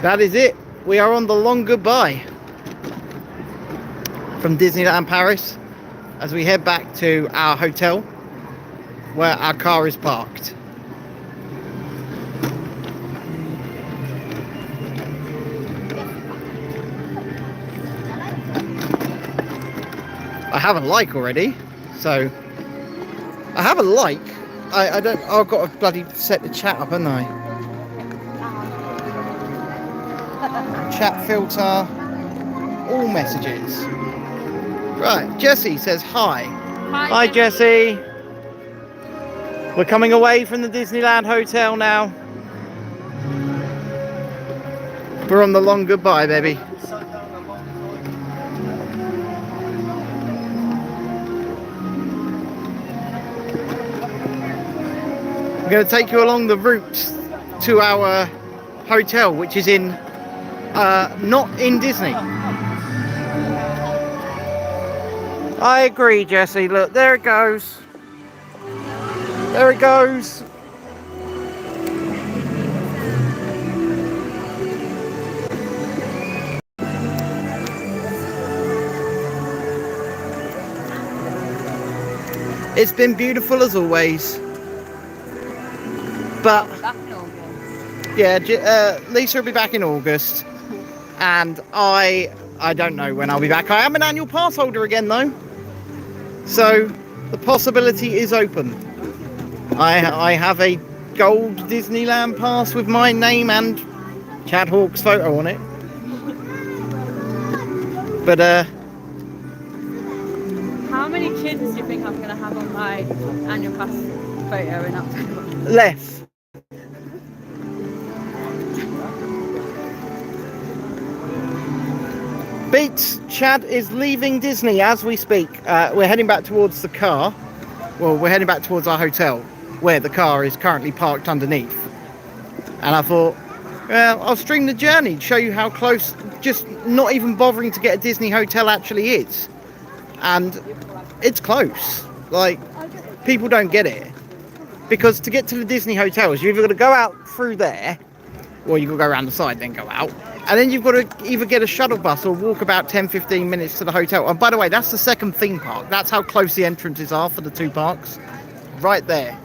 That is it. We are on the long goodbye from Disneyland Paris as we head back to our hotel where our car is parked. I have a like already, so I have a like. I don't. I've got to bloody set the chat up, haven't I? Chat filter, all messages. Right, Jessie says hi. Hi, Jessie. We're coming away from the Disneyland Hotel now. We're on the long goodbye, baby. We're going to take you along the route to our hotel, which is in not in Disney. I agree, Jessie. Look, there it goes. There it goes. It's been beautiful as always. But yeah, Lisa will be back in August, and I don't know when I'll be back. I am an annual pass holder again though, so the possibility is open. I have a gold Disneyland pass with my name and Chad Hawke's photo on it. But how many kids do you think I'm going to have on my annual pass photo in October? Less. Beats, Chad is leaving Disney as we speak. We're heading back towards the car. Well, we're heading back towards our hotel, where the car is currently parked underneath. And I thought, well, I'll stream the journey, show you how close, just not even bothering to get a Disney hotel actually is. And it's close. Like, people don't get it. Because to get to the Disney hotels, you've either got to go out through there, or you've got to go around the side, then go out. And then you've got to either get a shuttle bus or walk about 10-15 minutes to the hotel. And by the way, that's the second theme park. That's how close the entrances are for the two parks. Right there.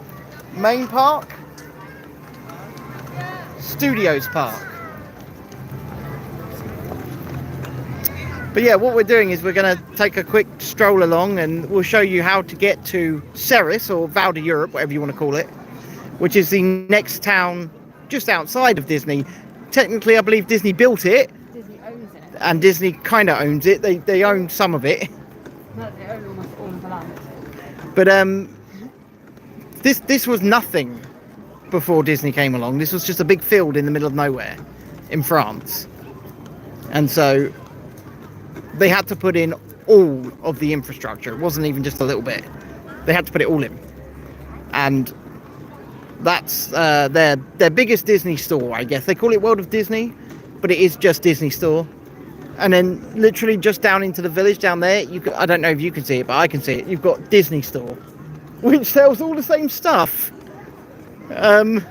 Main park. Studios Park. But yeah, what we're doing is we're going to take a quick stroll along and we'll show you how to get to Ceres, or Val d'Europe, whatever you want to call it, which is the next town just outside of Disney. Technically, I believe Disney built it. Disney owns it. And Disney kind of owns it. They own some of it. No, they own almost all of the land. But this was nothing before Disney came along. This was just a big field in the middle of nowhere in France. And so they had to put in all of the infrastructure. It wasn't even just a little bit. They had to put it all in. And that's their biggest Disney store, I guess. They call it World of Disney, but it is just Disney store. And then literally just down into the village down there, I don't know if you can see it, but I can see it. You've got Disney store, which sells all the same stuff. Which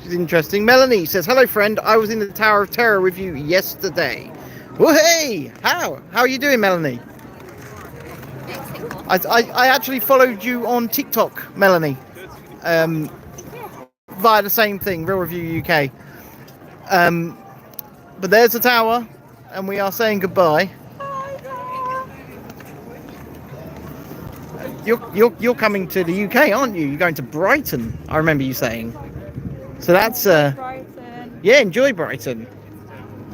is interesting. Melanie says, hello friend, I was in the Tower of Terror with you yesterday. Well, hey, how are you doing, Melanie? I actually followed you on TikTok, Melanie. Via the same thing, Real Review UK. But there's the tower, and we are saying goodbye. You're coming to the UK, aren't you? You're going to Brighton, I remember you saying. So that's Brighton. yeah, enjoy Brighton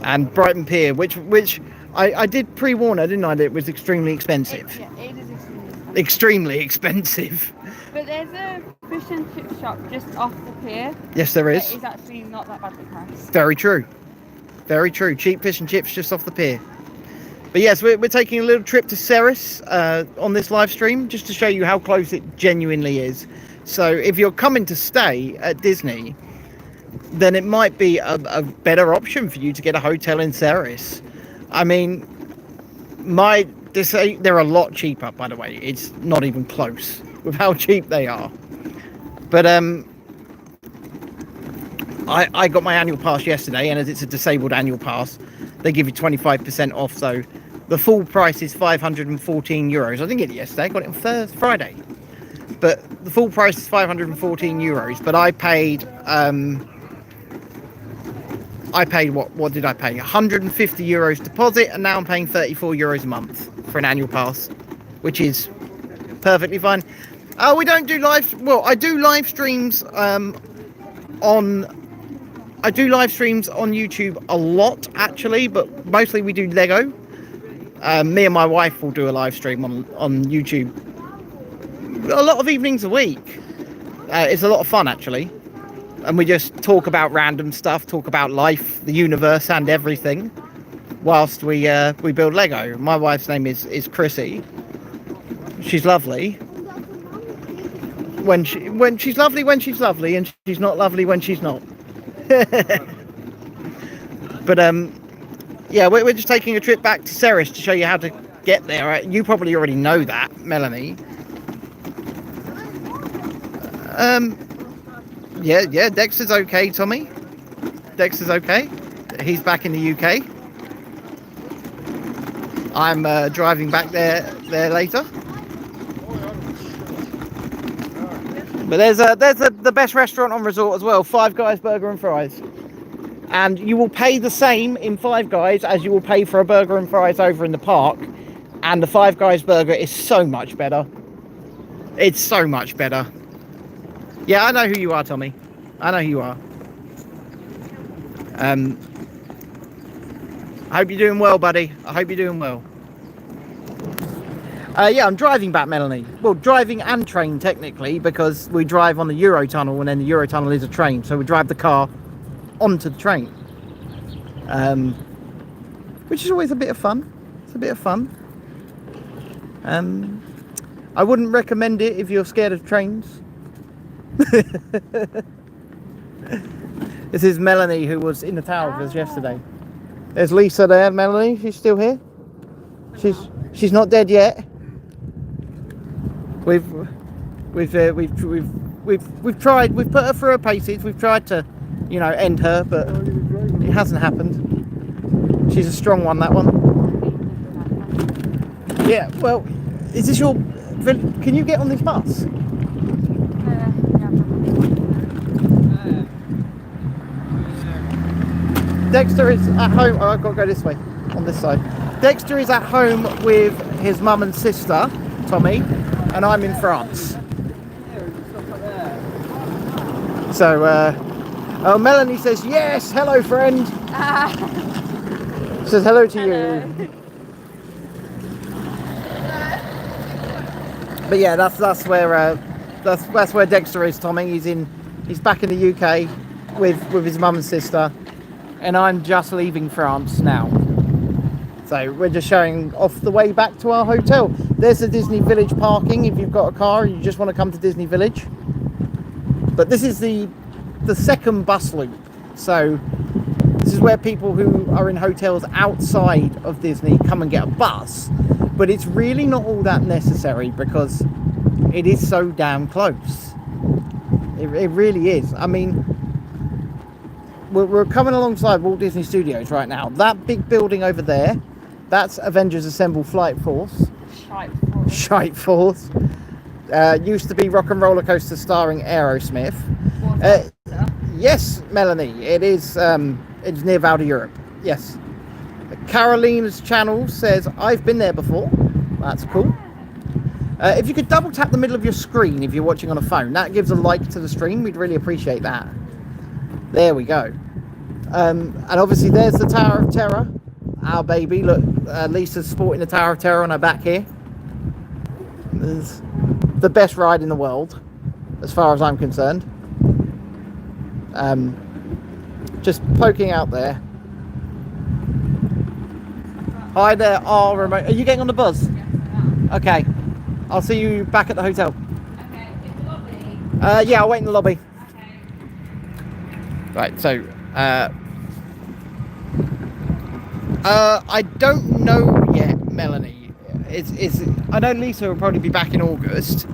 and Brighton Pier, which I did pre-warn her, didn't I? That it was extremely expensive. It is Extremely expensive. But there's a fish and chip shop just off the pier. Yes, there is. It's actually not that badly priced. Very true. Very true. Cheap fish and chips just off the pier. But yes, we're taking a little trip to Ceres on this live stream just to show you how close it genuinely is. So if you're coming to stay at Disney, then it might be a better option for you to get a hotel in Ceres. I mean, they're a lot cheaper, by the way. It's not even close with how cheap they are. But I got my annual pass yesterday, and as it's a disabled annual pass, they give you 25% off. So the full price is €514. I didn't get it yesterday. I got it on Friday. But the full price is €514. But I paid what did I pay? €150 deposit, and now I'm paying €34 a month for an annual pass, which is perfectly fine. We don't do I do live streams I do live streams on YouTube a lot, actually, but mostly we do Lego. Me and my wife will do a live stream on YouTube a lot of evenings a week. It's a lot of fun, actually. And we just talk about random stuff, talk about life, the universe, and everything, whilst we build Lego. My wife's name is Chrissy. She's lovely. When she's lovely, and she's not lovely when she's not. But yeah, we're just taking a trip back to Ceres to show you how to get there. Right? You probably already know that, Melanie. Yeah, Dexter's okay, Tommy. Dexter's okay. He's back in the UK. I'm driving back there later. But there's the best restaurant on resort as well, Five Guys Burger and Fries. And you will pay the same in Five Guys as you will pay for a burger and fries over in the park. And the Five Guys burger is so much better. It's so much better. Yeah, I know who you are, Tommy. I know who you are. I hope you're doing well, buddy. I hope you're doing well. Yeah, I'm driving back, Melanie. Well, driving and train, technically, because we drive on the Eurotunnel, and then the Eurotunnel is a train. So we drive the car onto the train. Which is always a bit of fun. It's a bit of fun. I wouldn't recommend it if you're scared of trains. This is Melanie, who was in the tower with us yesterday. There's Lisa there. Melanie, she's still here. She's not dead yet. We've tried. We've put her through her paces. We've tried to, end her, but it hasn't happened. She's a strong one, that one. Yeah. Well, is this your? Can you get on this bus? Dexter is at home. Oh, I've got to go this way, on this side. Dexter is at home with his mum and sister, Tommy, and I'm in France. So, Melanie says, yes, hello, friend. Says hello to you. But yeah, that's where Dexter is, Tommy. He's back in the UK with his mum and sister. And I'm just leaving France now. So we're just showing off the way back to our hotel. There's the Disney Village parking if you've got a car and you just want to come to Disney Village. But this is the second bus loop. So this is where people who are in hotels outside of Disney come and get a bus. But it's really not all that necessary because it is so damn close. It really is. I mean, we're coming alongside Walt Disney Studios right now. That big building over there, that's Avengers Assemble Flight Force. Shite Force. Used to be Rock and Roller Coaster starring Aerosmith. Yes, Melanie, it is. It's near Val d'Europe. Yes. Carolina's channel says I've been there before. That's cool. If you could double tap the middle of your screen if you're watching on a phone, that gives a like to the stream. We'd really appreciate that. There we go. And obviously there's the Tower of Terror, our baby. Look, Lisa's sporting the Tower of Terror on her back here. It's the best ride in the world, as far as I'm concerned. Just poking out there. Hi there, remote. Are you getting on the bus? Yes, I am. Okay. I'll see you back at the hotel. Okay, in the lobby? Yeah, I'll wait in the lobby. Right, so I don't know yet, Melanie. I know Lisa will probably be back in August,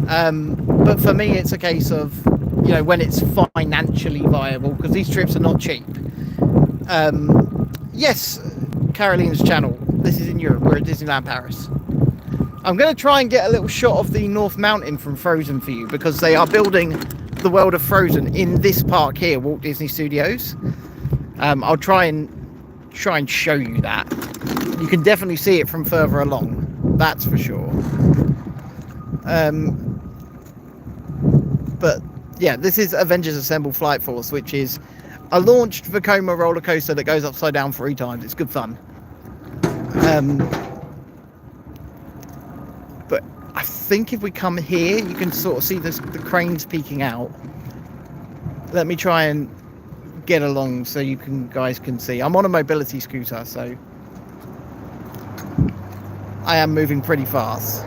but for me it's a case of you know, when it's financially viable, because these trips are not cheap. Yes, Caroline's channel. This is in Europe. We're at Disneyland Paris. I'm going to try and get a little shot of the North Mountain from Frozen for you, because they are building the world of Frozen in this park here, Walt Disney Studios. I'll try and show you that. You can definitely see it from further along, that's for sure. But yeah, this is Avengers Assemble Flight Force, which is a launched Vekoma roller coaster that goes upside down 3 times. It's good fun. But I think if we come here, you can sort of see the cranes peeking out. Let me try and get along so you guys can see. I'm on a mobility scooter, so I am moving pretty fast.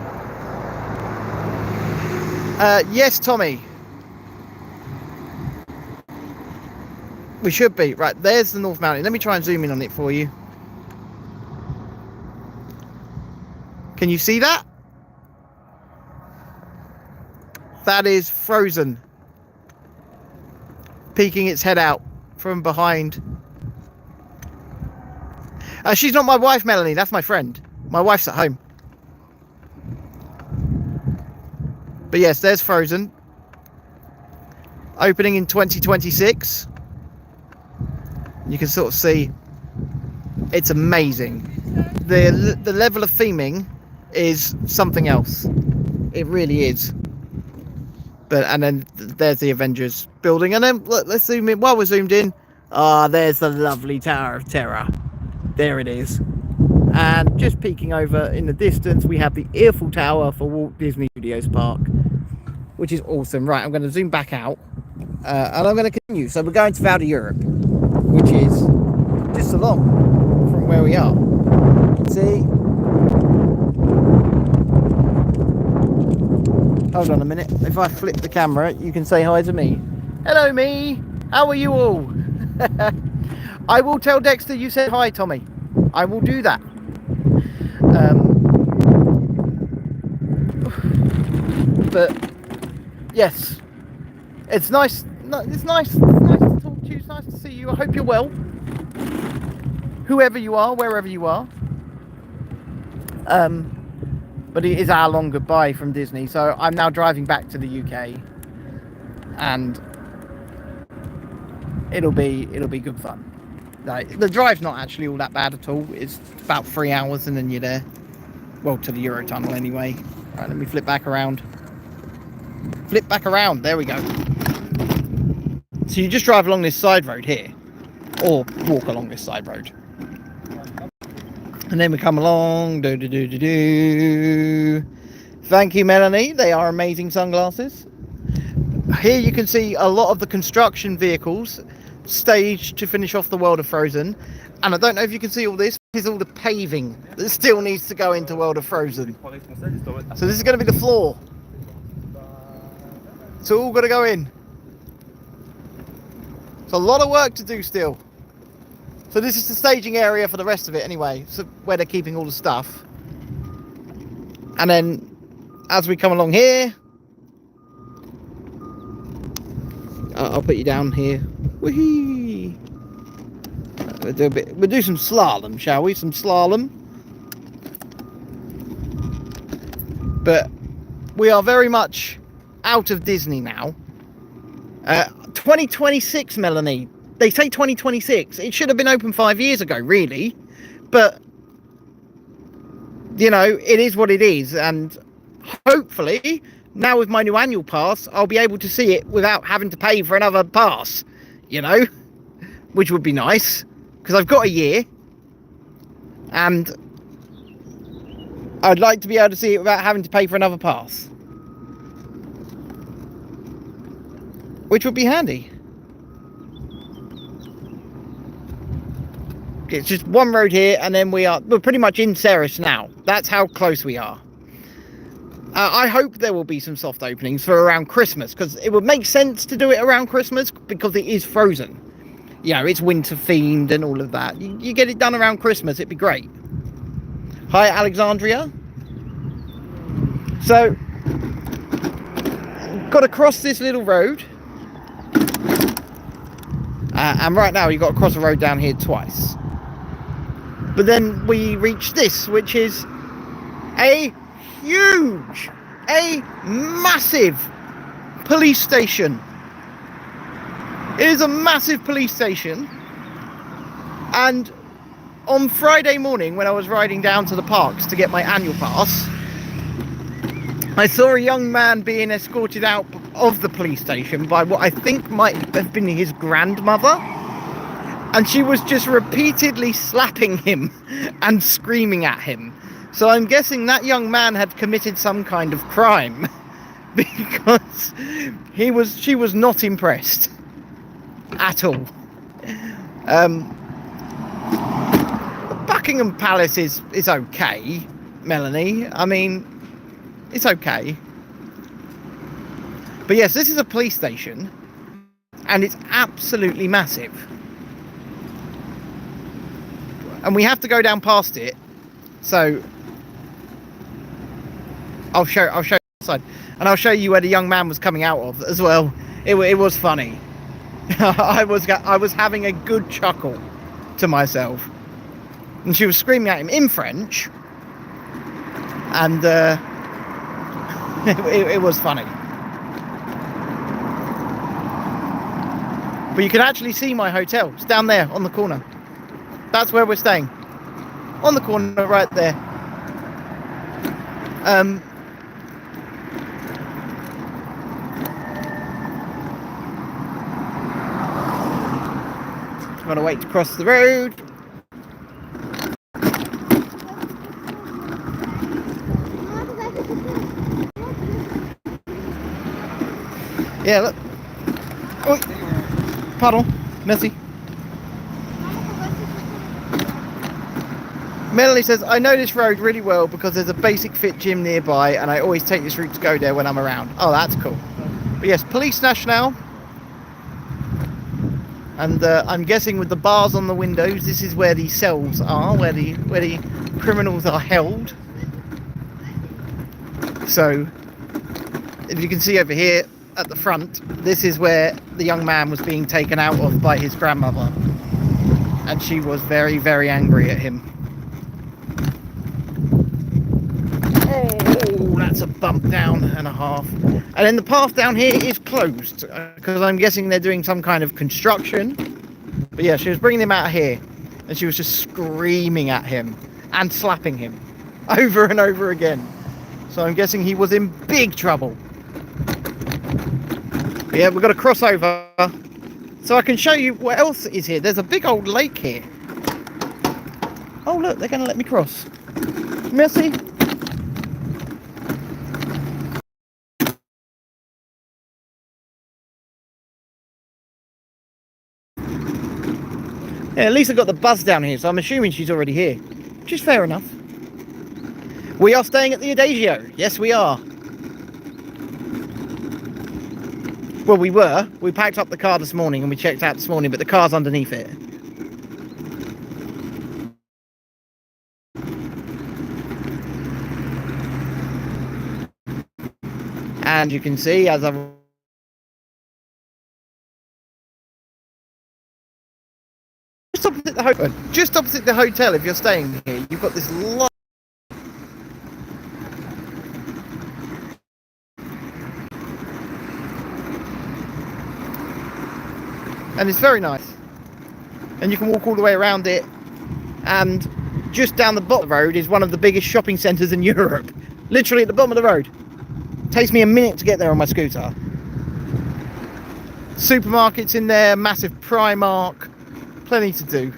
Yes, Tommy. We should be. Right, there's the North Mountain. Let me try and zoom in on it for you. Can you see that? That is Frozen peeking its head out from behind. She's not my wife, Melanie. That's my friend. My wife's at home. But yes, there's Frozen. Opening in 2026. You can sort of see it's amazing. The level of theming is something else. It really is. But and then there's the Avengers building, and then look, let's zoom in. While we're zoomed in, there's the lovely Tower of Terror. There it is. And just peeking over in the distance, we have the Eiffel Tower for Walt Disney Studios Park, which is awesome. Right, I'm going to zoom back out, and I'm going to continue. So we're going to Val d'Europe, which is just along from where we are. See? Hold on a minute. If I flip the camera, you can say hi to me. Hello, me. How are you all? I will tell Dexter you said hi, Tommy. I will do that. But yes, it's nice. It's nice. It's nice to talk to you. It's nice to see you. I hope you're well. Whoever you are, wherever you are. But it is our long goodbye from Disney, so I'm now driving back to the UK, and it'll be good fun. Like, the drive's not actually all that bad at all. It's about 3 hours and then you're there. Well, to the Eurotunnel anyway. Right, let me flip back around. Flip back around. There we go. So you just drive along this side road here, or walk along this side road. And then we come along. Thank you, Melanie. They are amazing sunglasses. Here you can see a lot of the construction vehicles staged to finish off the world of Frozen. And I don't know if you can see all this. This is all the paving that still needs to go into World of Frozen. So this is going to be the floor. It's all got to go in. It's a lot of work to do still. So this is the staging area for the rest of it anyway, so where they're keeping all the stuff. And then as we come along here, I'll put you down here. Whee! We'll do some slalom, shall we? Some slalom. But we are very much out of Disney now. 2026, Melanie. They say 2026. It should have been open 5 years ago, really. But, you know, it is what it is. And hopefully, now with my new annual pass, I'll be able to see it without having to pay for another pass. You know? Which would be nice. Because I've got a year. And I'd like to be able to see it without having to pay for another pass. Which would be handy. It's just one road here, and then we're pretty much in Ceres now. That's how close we are. I hope there will be some soft openings for around Christmas, because it would make sense to do it around Christmas, because it is Frozen. You know, it's winter themed and all of that. You get it done around Christmas, it'd be great. Hi, Alexandria. So, got to cross this little road, And right now you've got to cross the road down here twice. But then we reach this, which is a massive police station. It is a massive police station. And on Friday morning, when I was riding down to the parks to get my annual pass, I saw a young man being escorted out of the police station by what I think might have been his grandmother. And she was just repeatedly slapping him and screaming at him. So I'm guessing that young man had committed some kind of crime, because she was not impressed at all. Buckingham Palace is okay, Melanie. I mean, it's okay. But yes, this is a police station, and it's absolutely massive. And we have to go down past it, so I'll show you the side, and I'll show you where the young man was coming out of as well. It was funny. I was having a good chuckle to myself, and she was screaming at him in French, and it was funny. But you can actually see my hotel. It's down there on the corner. That's where we're staying. On the corner right there. Gotta wait to cross the road. Yeah, look. Oh, pardon, merci. Melanie says, I know this road really well because there's a basic fit gym nearby and I always take this route to go there when I'm around. Oh, that's cool. But yes, Police National. And I'm guessing with the bars on the windows, this is where the cells are, where the criminals are held. So, if you can see over here at the front, this is where the young man was being taken out of by his grandmother. And she was very, very angry at him. Oh, that's a bump down and a half. And then the path down here is closed because I'm guessing they're doing some kind of construction. But yeah, she was bringing him out here and she was just screaming at him and slapping him over and over again. So I'm guessing he was in big trouble. But yeah, we've got to cross over so I can show you what else is here. There's a big old lake here. Oh look, they're going to let me cross. Merci. Yeah, at least I got the buzz down here, so I'm assuming she's already here, which is fair enough. We are staying at the Adagio. Yes, we are. Well, we were. We packed up the car this morning and we checked out this morning, but the car's underneath it. And you can see, as I've just opposite the hotel, if you're staying here, you've got this lot. And it's very nice. And you can walk all the way around it. And just down the bottom of the road is one of the biggest shopping centres in Europe. Literally at the bottom of the road. Takes me a minute to get there on my scooter. Supermarkets in there, massive Primark. Plenty to do.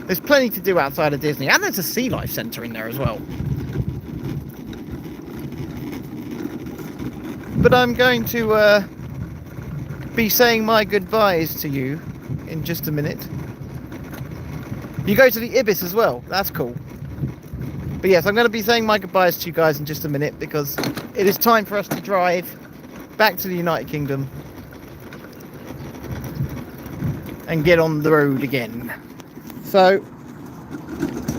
There's plenty to do outside of Disney, and there's a sea life centre in there as well. But I'm going to be saying my goodbyes to you in just a minute. You go to the Ibis as well, that's cool. But yes, I'm going to be saying my goodbyes to you guys in just a minute because it is time for us to drive back to the United Kingdom and get on the road again. So,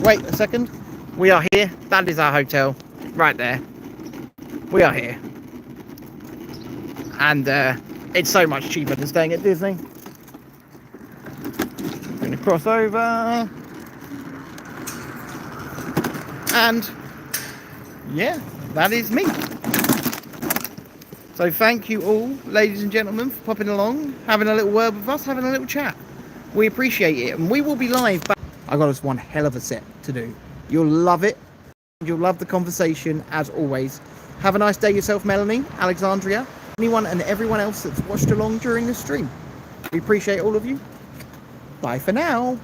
wait a second. We are here. That is our hotel. Right there. We are here. And it's so much cheaper than staying at Disney. cross over, and yeah, that is me. So thank you all, ladies and gentlemen, for popping along, having a little word with us, having a little chat. We appreciate it, and we will be live back. I got us one hell of a set to do. You'll love it. You'll love the conversation, as always. Have a nice day yourself, Melanie, Alexandria, anyone and everyone else that's watched along during the stream. We appreciate all of you. Bye for now.